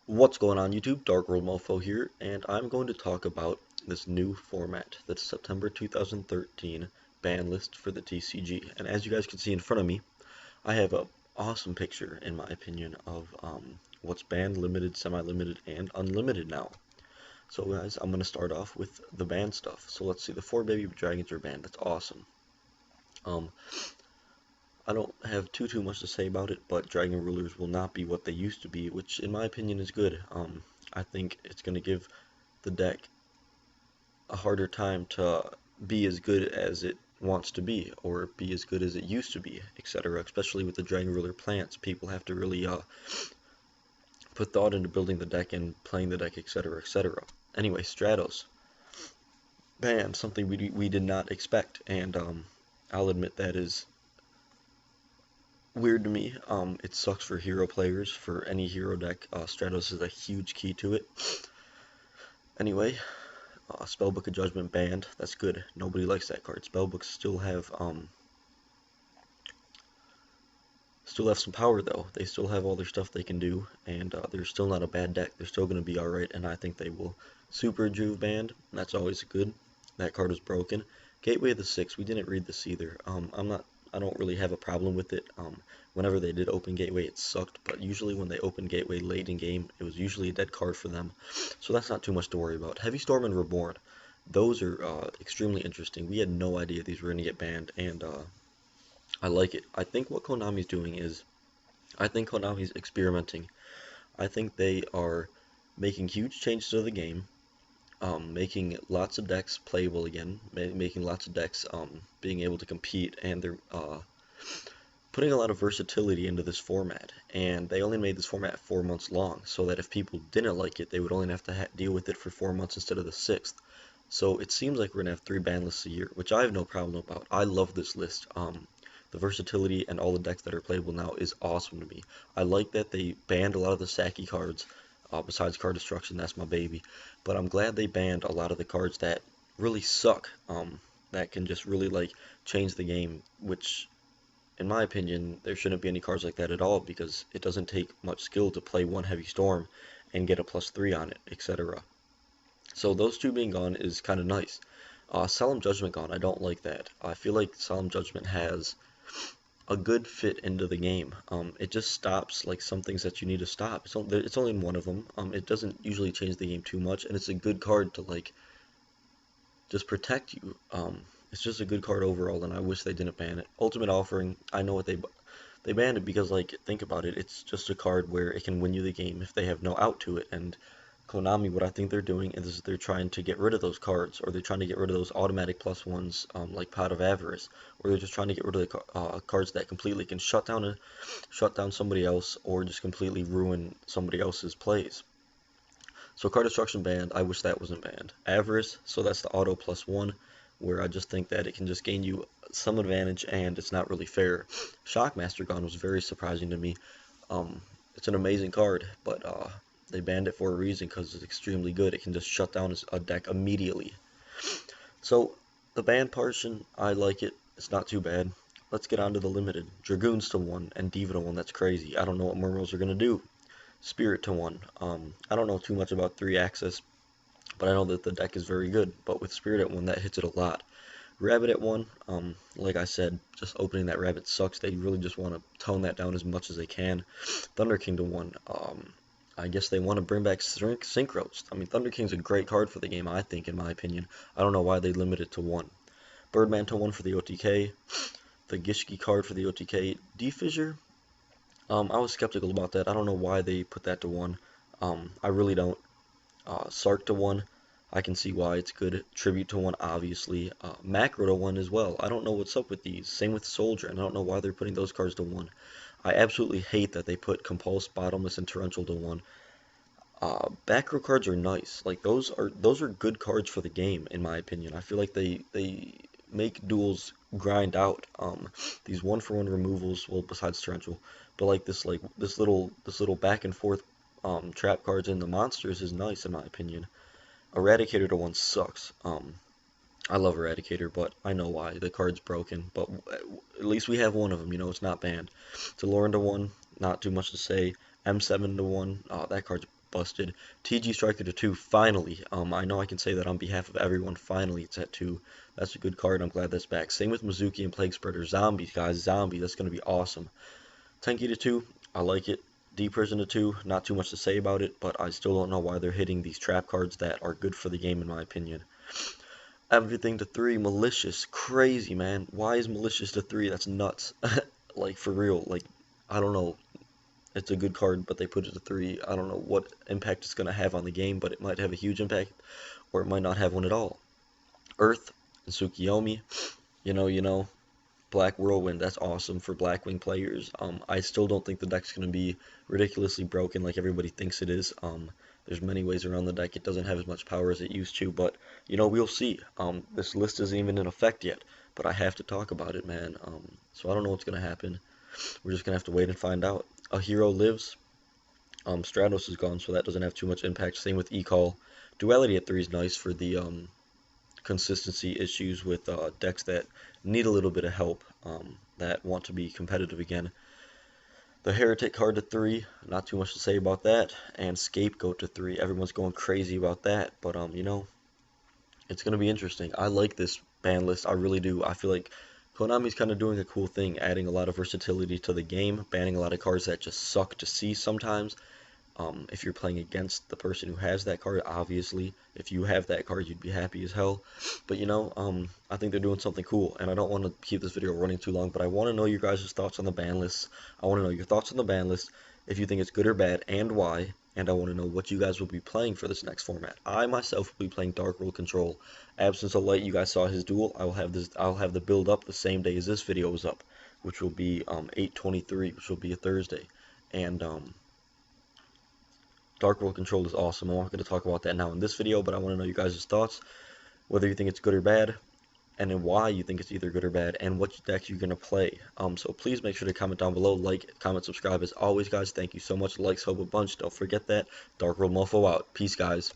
What's going on YouTube? DarkWorldMOFO here, and I'm going to talk about this new format that's September 2013 ban list for the TCG. And as you guys can see in front of me, I have an awesome picture, in my opinion, of what's banned, limited, semi-limited, and unlimited now. So guys, I'm going to start off with the banned stuff. So let's see, the 4 baby dragons are banned. That's awesome. Um, I don't have too much to say about it, but Dragon Rulers will not be what they used to be, which in my opinion is good. I think it's going to give the deck a harder time to be as good as it wants to be, or be as good as it used to be, etc. Especially with the Dragon Ruler plants, people have to really put thought into building the deck and playing the deck, etc., etc. Anyway, Stratos banned, something we did not expect, and I'll admit that is weird to me. It sucks for hero players. For any hero deck, Stratos is a huge key to it. Anyway, Spellbook of Judgment banned. That's good. Nobody likes that card. Spellbooks still have some power though. They still have all their stuff they can do, and they're still not a bad deck. They're still going to be alright, and I think they will. Super Juve banned. That's always good. That card was broken. Gateway of the Six. We didn't read this either. I don't really have a problem with it. Whenever they did open Gateway, it sucked, but usually when they open Gateway late in game, it was usually a dead card for them. So that's not too much to worry about. Heavy Storm and Reborn. Those are extremely interesting. We had no idea these were going to get banned, and I like it. I think what Konami's doing is, I think Konami's experimenting. I think they are making huge changes to the game, making lots of decks playable again, making lots of decks being able to compete, and they're putting a lot of versatility into this format. And they only made this format 4 months long, so that if people didn't like it, they would only have to deal with it for 4 months instead of the 6th. So it seems like we're going to have 3 ban lists a year, which I have no problem about. I love this list. The versatility and all the decks that are playable now is awesome to me. I like that they banned a lot of the Saki cards, besides Card Destruction, that's my baby. But I'm glad they banned a lot of the cards that really suck, that can just really like change the game, which in my opinion, there shouldn't be any cards like that at all, because it doesn't take much skill to play one Heavy Storm and get a +3 on it, etc. So those two being gone is kind of nice. Solemn Judgment gone, I don't like that. I feel like Solemn Judgment has a good fit into the game. It just stops like some things that you need to stop. It's only in one of them. It doesn't usually change the game too much, and it's a good card to like just protect you. It's just a good card overall, and I wish they didn't ban it. Ultimate Offering, I know what they banned it because, like, think about it, it's just a card where it can win you the game if they have no out to it, and Konami, what I think they're doing is they're trying to get rid of those cards, or they're trying to get rid of those automatic +1s, like Pot of Avarice, or they're just trying to get rid of the cards that completely can shut down somebody else, or just completely ruin somebody else's plays. So Card Destruction banned, I wish that wasn't banned. Avarice, so that's the auto +1, where I just think that it can just gain you some advantage and it's not really fair. Shockmaster gone was very surprising to me. It's an amazing card, but they banned it for a reason because it's extremely good. It can just shut down a deck immediately. So the banned portion, I like it. It's not too bad. Let's get on to the limited. Dragoons to 1 and Diva to 1, that's crazy. I don't know what Murmurs are going to do. Spirit to 1. I don't know too much about 3 access, but I know that the deck is very good. But with Spirit at 1, that hits it a lot. Rabbit at 1, like I said, just opening that Rabbit sucks. They really just want to tone that down as much as they can. Thunder King to 1, I guess they want to bring back Synchros. I mean, Thunder King's a great card for the game, I think, in my opinion. I don't know why they limit it to 1. Birdman to 1 for the OTK. The Gishki card for the OTK. D-Fissure, I was skeptical about that. I don't know why they put that to 1. I really don't. Sark to 1, I can see why it's good. Tribute to 1, obviously. Macro to 1 as well. I don't know what's up with these. Same with Soldier, and I don't know why they're putting those cards to 1. I absolutely hate that they put Compulse, Bottomless, and Torrential to 1. Back row cards are nice. Like those are good cards for the game, in my opinion. I feel like they make duels grind out. These 1-for-1 removals, well, besides Torrential, but like this little back and forth trap cards in the monsters is nice, in my opinion. Eradicator to 1 sucks. I love Eradicator, but I know why. The card's broken, but at least we have one of them, it's not banned. Delorean to 1, not too much to say. M7 to 1, that card's busted. TG Striker to 2, finally. I know I can say that on behalf of everyone, finally it's at 2. That's a good card, I'm glad that's back. Same with Mizuki and Plague Spreader. Zombies, guys, zombie, that's going to be awesome. Tenki to 2, I like it. D-Prison to 2, not too much to say about it, but I still don't know why they're hitting these trap cards that are good for the game in my opinion. Everything to 3, Malicious, crazy, man. Why is Malicious to 3? That's nuts. Like, for real, like, I don't know. It's a good card, but they put it to 3. I don't know what impact it's going to have on the game, but it might have a huge impact, or it might not have one at all. Earth and Tsukiyomi, you know, Black Whirlwind, that's awesome for Blackwing players. I still don't think the deck's going to be ridiculously broken like everybody thinks it is. There's many ways around the deck. It doesn't have as much power as it used to, but, we'll see. This list isn't even in effect yet, but I have to talk about it, man. So I don't know what's going to happen. We're just going to have to wait and find out. A Hero Lives. Stratos is gone, so that doesn't have too much impact. Same with E-Call. Duality at 3 is nice for the consistency issues with decks that need a little bit of help, that want to be competitive again. The Heretic card to 3, not too much to say about that. And Scapegoat to 3, everyone's going crazy about that, but it's going to be interesting. I like this ban list, I really do. I feel like Konami's kind of doing a cool thing, adding a lot of versatility to the game, banning a lot of cards that just suck to see sometimes. If you're playing against the person who has that card, obviously, if you have that card, you'd be happy as hell. But I think they're doing something cool, and I don't want to keep this video running too long, but I want to know your guys' thoughts on the ban list. I want to know your thoughts on the ban list, if you think it's good or bad, and why, and I want to know what you guys will be playing for this next format. I myself will be playing Dark World Control. Absence of Light, you guys saw his duel. I'll have the build up the same day as this video is up, which will be 8/23, which will be a Thursday, and Dark World Control is awesome. I'm not going to talk about that now in this video, but I want to know you guys' thoughts, whether you think it's good or bad, and then why you think it's either good or bad, and what deck you're going to play. So please make sure to comment down below, like, comment, subscribe. As always, guys, thank you so much. Likes help a bunch. Don't forget that. DarkWorldMOFO out. Peace, guys.